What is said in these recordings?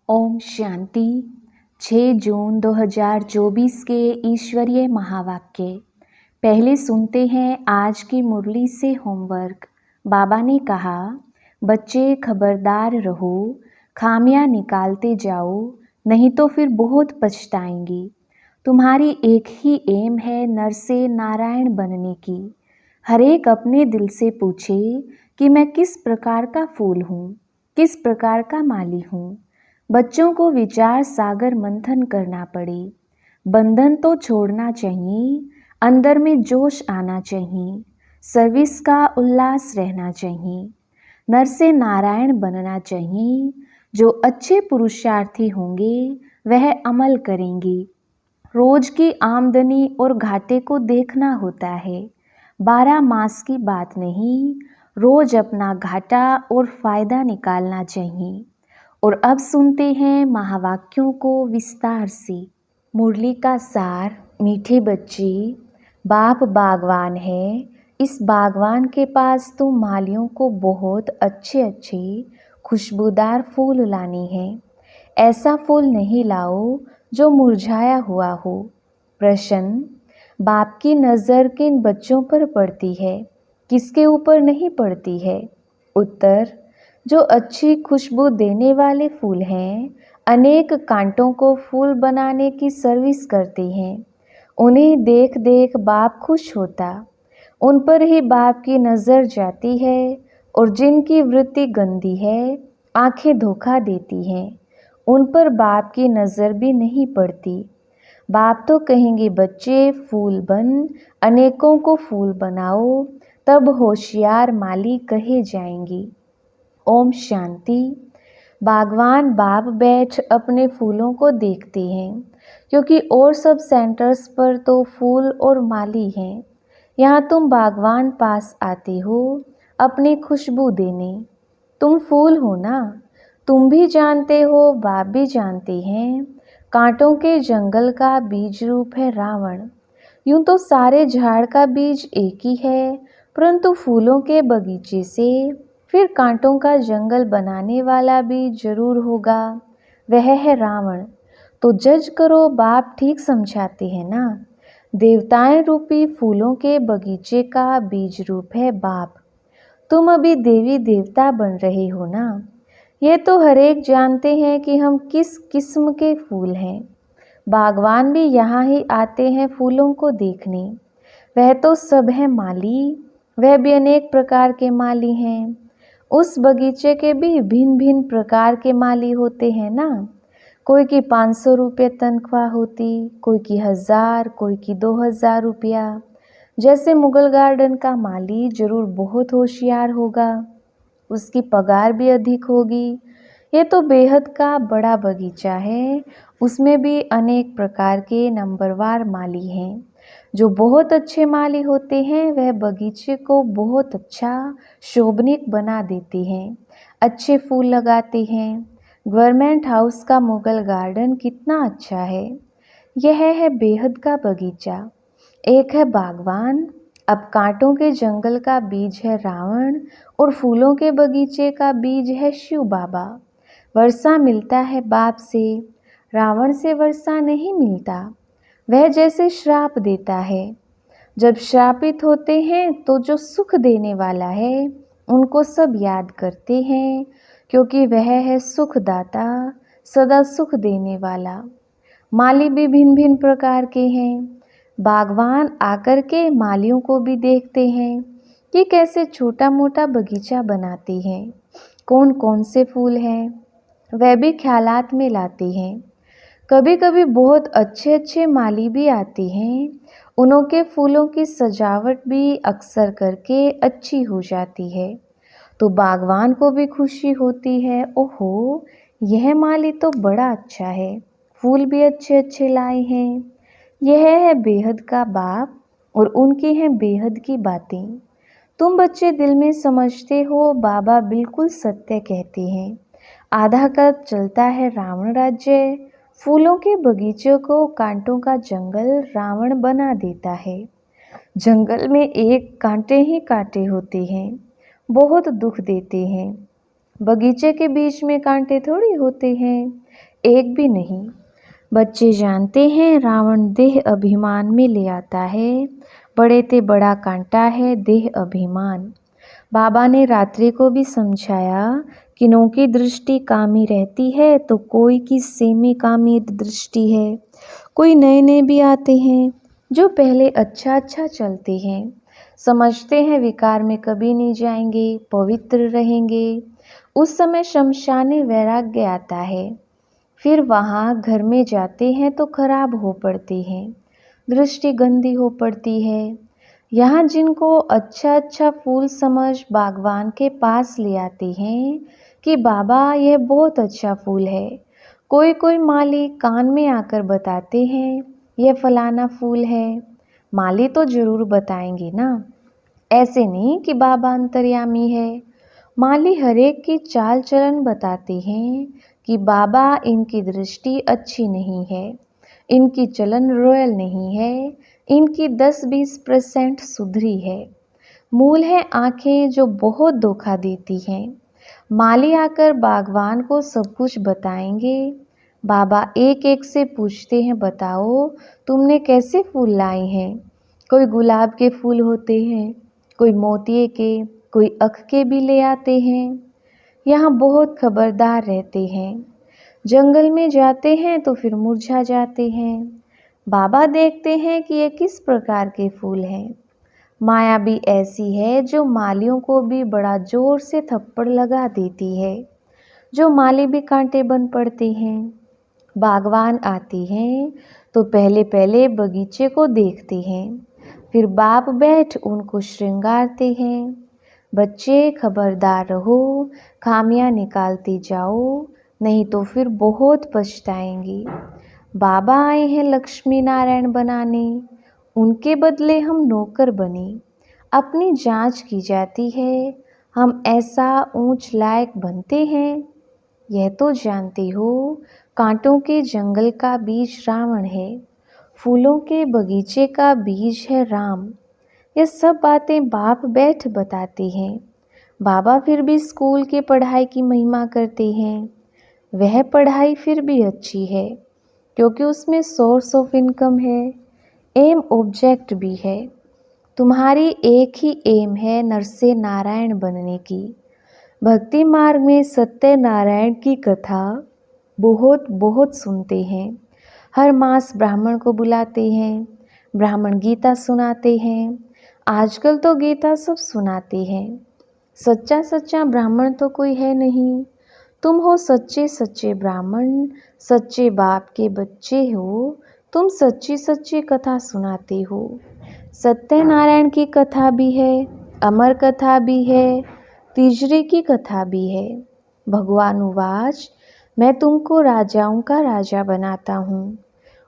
ओम शांति। 6 जून 2024 के ईश्वरीय महावाक्य। पहले सुनते हैं आज की मुरली से होमवर्क। बाबा ने कहा, बच्चे खबरदार रहो, खामियां निकालते जाओ, नहीं तो फिर बहुत पछताएंगी। तुम्हारी एक ही एम है नर से नारायण बनने की। हर एक अपने दिल से पूछे कि मैं किस प्रकार का फूल हूँ, किस प्रकार का माली हूँ। बच्चों को विचार सागर मंथन करना पड़े। बंधन तो छोड़ना चाहिए, अंदर में जोश आना चाहिए, सर्विस का उल्लास रहना चाहिए, नर से नारायण बनना चाहिए। जो अच्छे पुरुषार्थी होंगे वह अमल करेंगे। रोज की आमदनी और घाटे को देखना होता है, 12 मास की बात नहीं। रोज अपना घाटा और फायदा निकालना चाहिए। और अब सुनते हैं महावाक्यों को विस्तार से। मुरली का सार। मीठे बच्चे, बाप बागवान है। इस बागवान के पास तो मालियों को बहुत अच्छे अच्छे खुशबूदार फूल लाने हैं। ऐसा फूल नहीं लाओ जो मुरझाया हुआ हो। प्रश्न, बाप की नज़र किन बच्चों पर पड़ती है, किसके ऊपर नहीं पड़ती है? उत्तर, जो अच्छी खुशबू देने वाले फूल हैं, अनेक कांटों को फूल बनाने की सर्विस करते हैं। उन्हें देख देख बाप खुश होता, उन पर ही बाप की नज़र जाती है। और जिनकी वृत्ति गंदी है, आंखें धोखा देती हैं, उन पर बाप की नज़र भी नहीं पड़ती। बाप तो कहेंगे, बच्चे फूल बन, अनेकों को फूल बनाओ, तब होशियार माली कहे जाएंगी। ओम शांति। बागवान बाप बैठ अपने फूलों को देखते हैं, क्योंकि और सब सेंटर्स पर तो फूल और माली हैं। यहाँ तुम बागवान पास आते हो अपनी खुशबू देने। तुम फूल हो ना, तुम भी जानते हो, बाप भी जानते हैं। कांटों के जंगल का बीज रूप है रावण। यूं तो सारे झाड़ का बीज एक ही है, परंतु फूलों के बगीचे से फिर कांटों का जंगल बनाने वाला भी जरूर होगा, वह है रावण। तो जज करो, बाप ठीक समझाते हैं ना। देवताएं रूपी फूलों के बगीचे का बीज रूप है बाप। तुम अभी देवी देवता बन रहे हो ना। ये तो हर एक जानते हैं कि हम किस किस्म के फूल हैं। बागवान भी यहाँ ही आते हैं फूलों को देखने। वह तो सब है माली, वह भी अनेक प्रकार के माली हैं। उस बगीचे के भी भिन्न भिन्न प्रकार के माली होते हैं ना। कोई की 500 रुपये तनख्वाह होती, कोई की 1000, कोई की 2000 रुपया। जैसे मुगल गार्डन का माली जरूर बहुत होशियार होगा, उसकी पगार भी अधिक होगी। ये तो बेहद का बड़ा बगीचा है, उसमें भी अनेक प्रकार के नंबरवार माली हैं। जो बहुत अच्छे माली होते हैं वह बगीचे को बहुत अच्छा शोभनीक बना देते हैं, अच्छे फूल लगाते हैं। गवर्नमेंट हाउस का मुगल गार्डन कितना अच्छा है। यह है बेहद का बगीचा। एक है बागवान। अब कांटों के जंगल का बीज है रावण और फूलों के बगीचे का बीज है शिव बाबा। वर्षा मिलता है बाप से, रावण से वर्षा नहीं मिलता। वह जैसे श्राप देता है। जब श्रापित होते हैं तो जो सुख देने वाला है उनको सब याद करते हैं, क्योंकि वह है सुखदाता, सदा सुख देने वाला। माली भी भिन्न भिन्न प्रकार के हैं। बागवान आकर के मालियों को भी देखते हैं कि कैसे छोटा मोटा बगीचा बनाते हैं, कौन कौन से फूल हैं, वह भी ख्यालात में लाते हैं। कभी कभी बहुत अच्छे अच्छे माली भी आते हैं, उनों के फूलों की सजावट भी अक्सर करके अच्छी हो जाती है। तो बागवान को भी खुशी होती है, ओहो यह माली तो बड़ा अच्छा है, फूल भी अच्छे अच्छे लाए हैं। यह है बेहद का बाप और उनकी हैं बेहद की बातें। तुम बच्चे दिल में समझते हो बाबा बिल्कुल सत्य कहते हैं। आधा कल्प चलता है रावण राज्य, फूलों के बगीचों को कांटों का जंगल रावण बना देता है। जंगल में एक कांटे ही कांटे होते हैं, बहुत दुख देते हैं। बगीचे के बीच में कांटे थोड़ी होते हैं। एक भी नहीं। बच्चे जानते हैं रावण देह अभिमान में ले आता है, बड़े ते बड़ा कांटा है देह अभिमान। बाबा ने रात्रि को भी समझाया कि नो की दृष्टि कामी रहती है तो कोई की सेमी कामी दृष्टि है। कोई नए नए भी आते हैं जो पहले अच्छा अच्छा चलते हैं, समझते हैं विकार में कभी नहीं जाएंगे, पवित्र रहेंगे। उस समय शमशाने वैराग्य आता है। फिर वहाँ घर में जाते हैं तो खराब हो पड़ते हैं, दृष्टि गंदी हो पड़ती है। यहाँ जिनको अच्छा अच्छा फूल समझ बागवान के पास ले आते हैं कि बाबा यह बहुत अच्छा फूल है। कोई कोई माली कान में आकर बताते हैं यह फलाना फूल है। माली तो ज़रूर बताएंगे ना, ऐसे नहीं कि बाबा अंतर्यामी है। माली हरेक की चाल चलन बताते हैं कि बाबा इनकी दृष्टि अच्छी नहीं है, इनकी चलन रॉयल नहीं है, इनकी 10-20% सुधरी है। मूल है आंखें जो बहुत धोखा देती हैं। माली आकर बागवान को सब कुछ बताएंगे। बाबा एक एक से पूछते हैं, बताओ तुमने कैसे फूल लाए हैं। कोई गुलाब के फूल होते हैं, कोई मोतिये के, कोई अख के भी ले आते हैं। यहाँ बहुत खबरदार रहते हैं। जंगल में जाते हैं तो फिर मुरझा जाते हैं। बाबा देखते हैं कि ये किस प्रकार के फूल हैं। माया भी ऐसी है जो मालियों को भी बड़ा जोर से थप्पड़ लगा देती है, जो माली भी कांटे बन पड़ते हैं। बागवान आते हैं तो पहले पहले बगीचे को देखते हैं, फिर बाप बैठ उनको श्रृंगारते हैं। बच्चे खबरदार रहो, खामियां निकालते जाओ, नहीं तो फिर बहुत पछताएंगे। बाबा आए हैं लक्ष्मी नारायण बनाने, उनके बदले हम नौकर बने। अपनी जांच की जाती है, हम ऐसा ऊंच लायक बनते हैं। यह तो जानते हो कांटों के जंगल का बीज रावण है, फूलों के बगीचे का बीज है राम। ये सब बातें बाप बैठ बताते हैं। बाबा फिर भी स्कूल की पढ़ाई की महिमा करते हैं। वह पढ़ाई फिर भी अच्छी है क्योंकि उसमें सोर्स ऑफ इनकम है, एम ऑब्जेक्ट भी है। तुम्हारी एक ही एम है नरसे नारायण बनने की। भक्ति मार्ग में सत्यनारायण की कथा बहुत बहुत सुनते हैं। हर मास ब्राह्मण को बुलाते हैं, ब्राह्मण गीता सुनाते हैं। आजकल तो गीता सब सुनाते हैं। सच्चा सच्चा ब्राह्मण तो कोई है नहीं। तुम हो सच्चे सच्चे ब्राह्मण, सच्चे बाप के बच्चे हो। तुम सच्ची सच्ची कथा सुनाते हो। सत्यनारायण की कथा भी है, अमर कथा भी है, तीजरे की कथा भी है। भगवान उवाच, मैं तुमको राजाओं का राजा बनाता हूँ।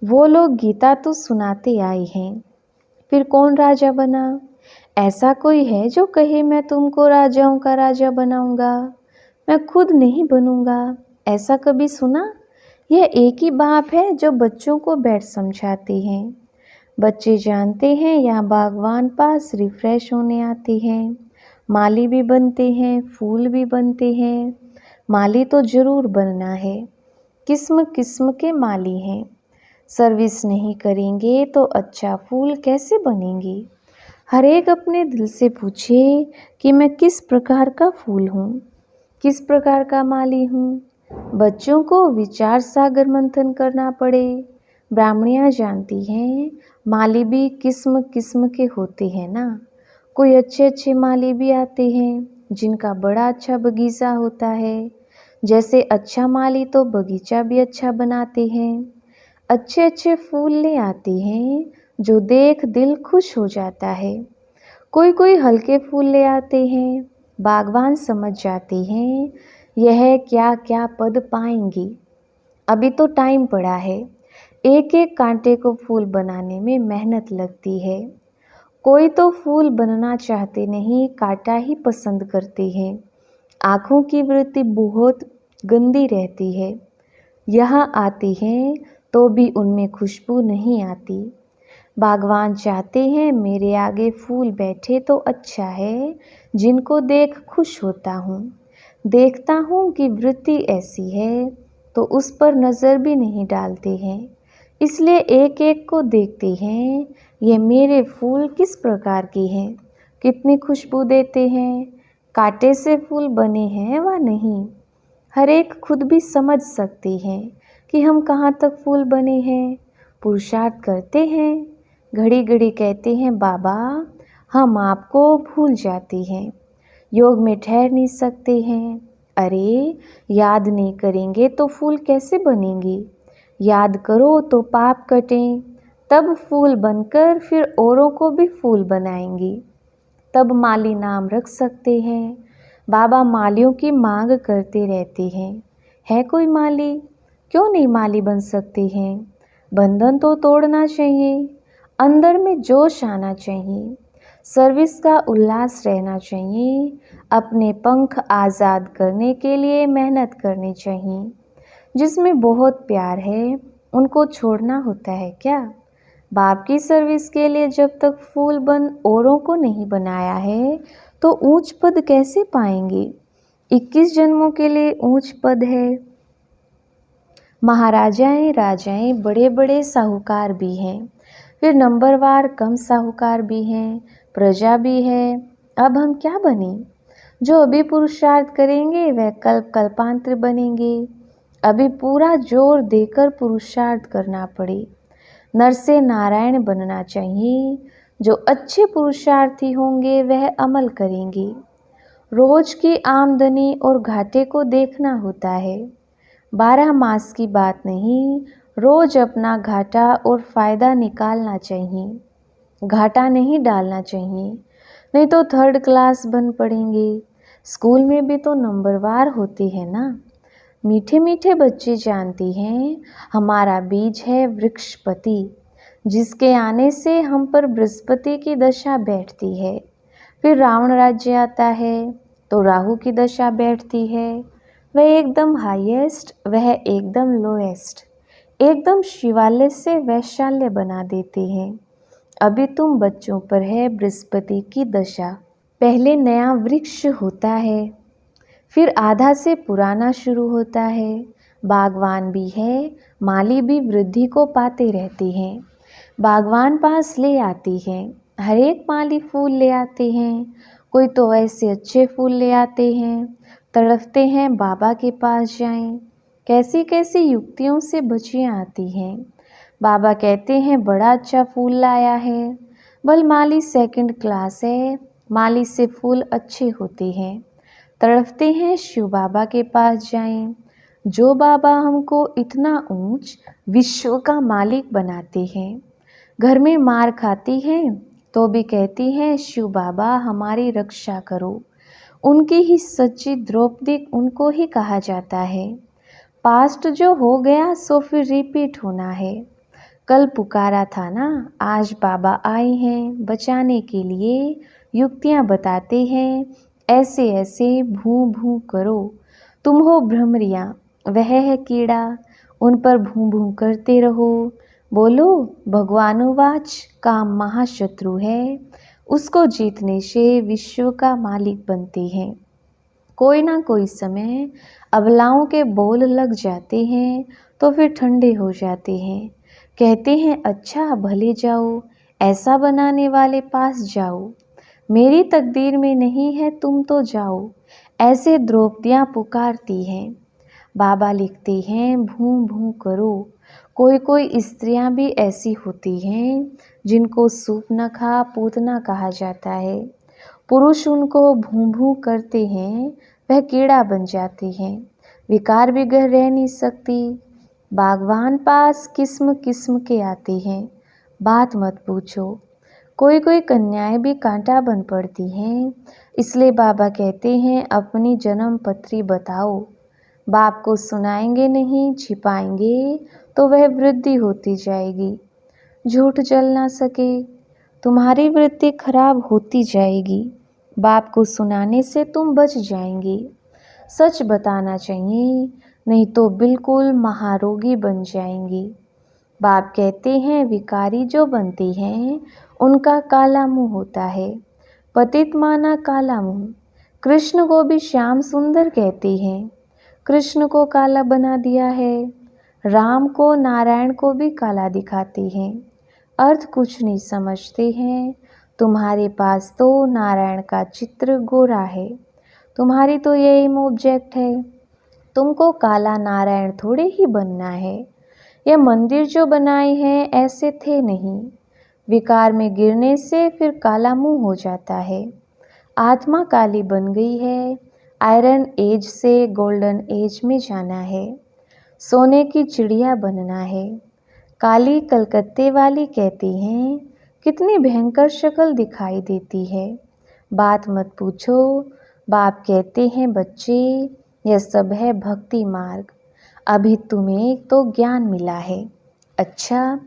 वो लोग गीता तो सुनाते आए हैं, फिर कौन राजा बना? ऐसा कोई है जो कहे मैं तुमको राजाओं का राजा बनाऊंगा? मैं खुद नहीं बनूंगा, ऐसा कभी सुना? यह एक ही बाप है जो बच्चों को बैठ समझाते हैं। बच्चे जानते हैं यहाँ बागवान पास रिफ्रेश होने आते हैं। माली भी बनते हैं, फूल भी बनते हैं। माली तो ज़रूर बनना है, किस्म किस्म के माली हैं। सर्विस नहीं करेंगे तो अच्छा फूल कैसे बनेंगे? हर एक अपने दिल से पूछे कि मैं किस प्रकार का फूल हूँ, किस प्रकार का माली हूँ। बच्चों को विचार सागर मंथन करना पड़े। ब्राह्मणियाँ जानती हैं माली भी किस्म किस्म के होते हैं ना। कोई अच्छे अच्छे माली भी आते हैं जिनका बड़ा अच्छा बगीचा होता है। जैसे अच्छा माली तो बगीचा भी अच्छा बनाते हैं। अच्छे अच्छे फूल ले आते हैं जो देख दिल खुश हो जाता है। कोई कोई हल्के फूल ले आते हैं। बागवान समझ जाते हैं यह क्या क्या पद पाएंगी। अभी तो टाइम पड़ा है। एक एक कांटे को फूल बनाने में मेहनत लगती है। कोई तो फूल बनना चाहते नहीं, कांटा ही पसंद करते हैं। आँखों की वृत्ति बहुत गंदी रहती है। यहाँ आती हैं तो भी उनमें खुशबू नहीं आती। बागवान चाहते हैं मेरे आगे फूल बैठे तो अच्छा है, जिनको देख खुश होता हूँ। देखता हूँ कि वृत्ति ऐसी है तो उस पर नज़र भी नहीं डालते हैं। इसलिए एक एक को देखते हैं, ये मेरे फूल किस प्रकार के हैं, कितनी खुशबू देते हैं, कांटे से फूल बने हैं व नहीं। हर एक खुद भी समझ सकते हैं कि हम कहाँ तक फूल बने हैं। पुरुषार्थ करते हैं, घड़ी घड़ी कहते हैं बाबा हम आपको भूल जाते हैं, योग में ठहर नहीं सकते हैं। अरे याद नहीं करेंगे तो फूल कैसे बनेंगे, याद करो तो पाप कटें, तब फूल बनकर फिर औरों को भी फूल बनाएंगे, तब माली नाम रख सकते हैं। बाबा मालियों की मांग करते रहते हैं, है कोई माली, क्यों नहीं माली बन सकते हैं। बंधन तो तोड़ना चाहिए, अंदर में जोश आना चाहिए, सर्विस का उल्लास रहना चाहिए, अपने पंख आज़ाद करने के लिए मेहनत करनी चाहिए। जिसमें बहुत प्यार है उनको छोड़ना होता है क्या। बाप की सर्विस के लिए जब तक फूल बन औरों को नहीं बनाया है तो ऊंच पद कैसे पाएंगे। 21 जन्मों के लिए ऊंच पद है। महाराजाएं राजाएं बड़े बड़े साहूकार भी हैं, फिर नंबरवार कम साहूकार भी हैं, प्रजा भी है। अब हम क्या बने, जो अभी पुरुषार्थ करेंगे वह कल्प कल्पांतर बनेंगे। अभी पूरा जोर देकर पुरुषार्थ करना पड़े, नर से नारायण बनना चाहिए। जो अच्छे पुरुषार्थी होंगे वह अमल करेंगे। रोज की आमदनी और घाटे को देखना होता है, 12 मास की बात नहीं, रोज अपना घाटा और फायदा निकालना चाहिए। घाटा नहीं डालना चाहिए, नहीं तो थर्ड क्लास बन पड़ेंगे। स्कूल में भी तो नंबरवार होते हैं ना। मीठे मीठे बच्चे जानती हैं हमारा बीज है वृक्षपति, जिसके आने से हम पर बृहस्पति की दशा बैठती है। फिर रावण राज्य आता है तो राहु की दशा बैठती है। वह एकदम हाईएस्ट, वह एकदम लोएस्ट, एकदम शिवालय से वैशाल्य बना देते हैं। अभी तुम बच्चों पर है बृहस्पति की दशा। पहले नया वृक्ष होता है, फिर आधा से पुराना शुरू होता है। बागवान भी है, माली भी वृद्धि को पाते रहते हैं। बागवान पास ले आती हैं, हर एक माली फूल ले आते हैं। कोई तो ऐसे अच्छे फूल ले आते हैं, तड़पते हैं बाबा के पास जाएं। कैसी कैसी युक्तियों से बच्चियाँ आती हैं। बाबा कहते हैं बड़ा अच्छा फूल लाया है, बल माली सेकंड क्लास है, माली से फूल अच्छे होते हैं। तड़पते हैं शिव बाबा के पास जाएं, जो बाबा हमको इतना ऊंच विश्व का मालिक बनाते हैं। घर में मार खाती हैं तो भी कहती हैं शिव बाबा हमारी रक्षा करो। उनकी ही सच्ची द्रौपदी उनको ही कहा जाता है। पास्ट जो हो गया सो फिर रिपीट होना है। कल पुकारा था ना, आज बाबा आए हैं बचाने के लिए। युक्तियाँ बताते हैं, ऐसे ऐसे भू भू करो। तुम हो भ्रमरियाँ, वह है कीड़ा, उन पर भू भू करते रहो। बोलो भगवानुवाच, काम महाशत्रु है, उसको जीतने से विश्व का मालिक बनते हैं। कोई ना कोई समय अबलाओं के बोल लग जाते हैं तो फिर ठंडे हो जाते हैं। कहते हैं अच्छा भले जाओ, ऐसा बनाने वाले पास जाओ। मेरी तकदीर में नहीं है तुम तो जाओ, ऐसे द्रौपदियाँ पुकारती हैं। बाबा लिखते हैं भू भू करो। कोई कोई स्त्रियां भी ऐसी होती हैं जिनको सूपनखा पूतना कहा जाता है। पुरुष उनको भू भू करते हैं, वह कीड़ा बन जाते हैं, विकार बिगड़ रह नहीं सकती। बागवान पास किस्म किस्म के आते हैं, बात मत पूछो। कोई कोई कन्याएं भी कांटा बन पड़ती हैं, इसलिए बाबा कहते हैं अपनी जन्म पत्री बताओ। बाप को सुनाएंगे नहीं, छिपाएंगे तो वह वृद्धि होती जाएगी। झूठ जल ना सके, तुम्हारी वृद्धि खराब होती जाएगी। बाप को सुनाने से तुम बच जाएंगे। सच बताना चाहिए, नहीं तो बिल्कुल महारोगी बन जाएंगी। बाप कहते हैं विकारी जो बनते हैं उनका काला मुंह होता है। पतित माना काला मुंह। कृष्ण को भी श्याम सुंदर कहते हैं। कृष्ण को काला बना दिया है। राम को नारायण को भी काला दिखाते हैं। अर्थ कुछ नहीं समझते हैं। तुम्हारे पास तो नारायण का चित्र गोरा है। तुम्हारी तो ये एम ऑब्जेक्ट है। तुमको काला नारायण थोड़े ही बनना है। यह मंदिर जो बनाए हैं ऐसे थे नहीं। विकार में गिरने से फिर काला मुंह हो जाता है। आत्मा काली बन गई है। आयरन एज से गोल्डन एज में जाना है। सोने की चिड़िया बनना है। काली कलकत्ते वाली कहती हैं, कितनी भयंकर शक्ल दिखाई देती है। बात मत पूछो। बाप कहते हैं, बच्चे यह सब है भक्ति मार्ग। अभी तुम्हें तो ज्ञान मिला है। अच्छा,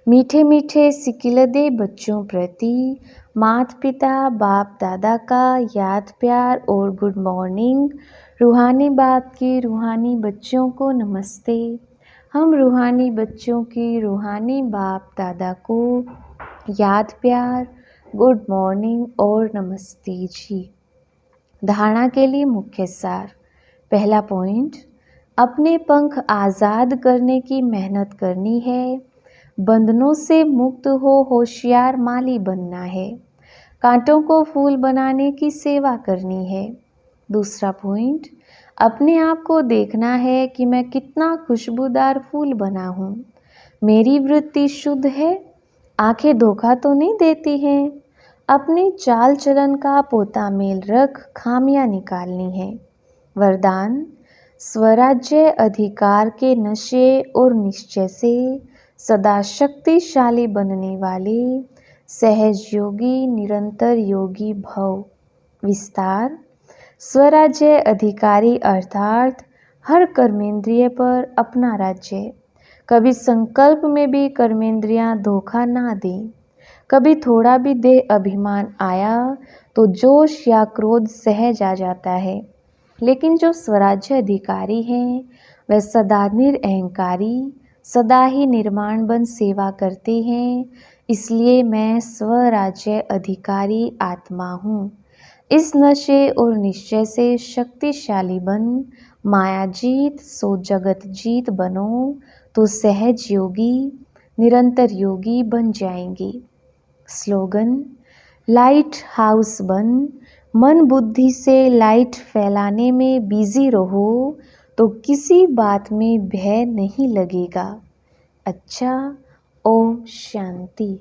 मीठे मीठे सिकिलदे बच्चों प्रति माता पिता बाप दादा का याद प्यार और गुड मॉर्निंग। रूहानी बाप की रूहानी बच्चों को नमस्ते। हम रूहानी बच्चों की रूहानी बाप दादा को याद प्यार, गुड मॉर्निंग और नमस्ते जी। धारणा के लिए मुख्य सार। पहला पॉइंट, अपने पंख आज़ाद करने की मेहनत करनी है। बंधनों से मुक्त हो होशियार माली बनना है। कांटों को फूल बनाने की सेवा करनी है। दूसरा पॉइंट, अपने आप को देखना है कि मैं कितना खुशबूदार फूल बना हूँ। मेरी वृत्ति शुद्ध है। आंखें धोखा तो नहीं देती हैं। अपने चाल चलन का पोता मेल रख खामियां निकालनी है। वरदान, स्वराज्य अधिकार के नशे और निश्चय से सदा शक्तिशाली बनने वाले सहज योगी निरंतर योगी भव। विस्तार, स्वराज्य अधिकारी अर्थात हर कर्मेंद्रिय पर अपना राज्य। कभी संकल्प में भी कर्मेंद्रियां धोखा ना दें। कभी थोड़ा भी देह अभिमान आया तो जोश या क्रोध सहज आ जाता है। लेकिन जो स्वराज्य अधिकारी हैं वह सदा निरअहंकारी, सदा ही निर्माण बन सेवा करते हैं। इसलिए मैं स्वराज्य अधिकारी आत्मा हूँ। इस नशे और निश्चय से शक्तिशाली बन माया जीत सो जगत जीत बनो तो सहज योगी निरंतर योगी बन जाएंगे। स्लोगन, लाइट हाउस बन मन बुद्धि से लाइट फैलाने में बिजी रहो तो किसी बात में भय नहीं लगेगा। अच्छा, ओम शांति।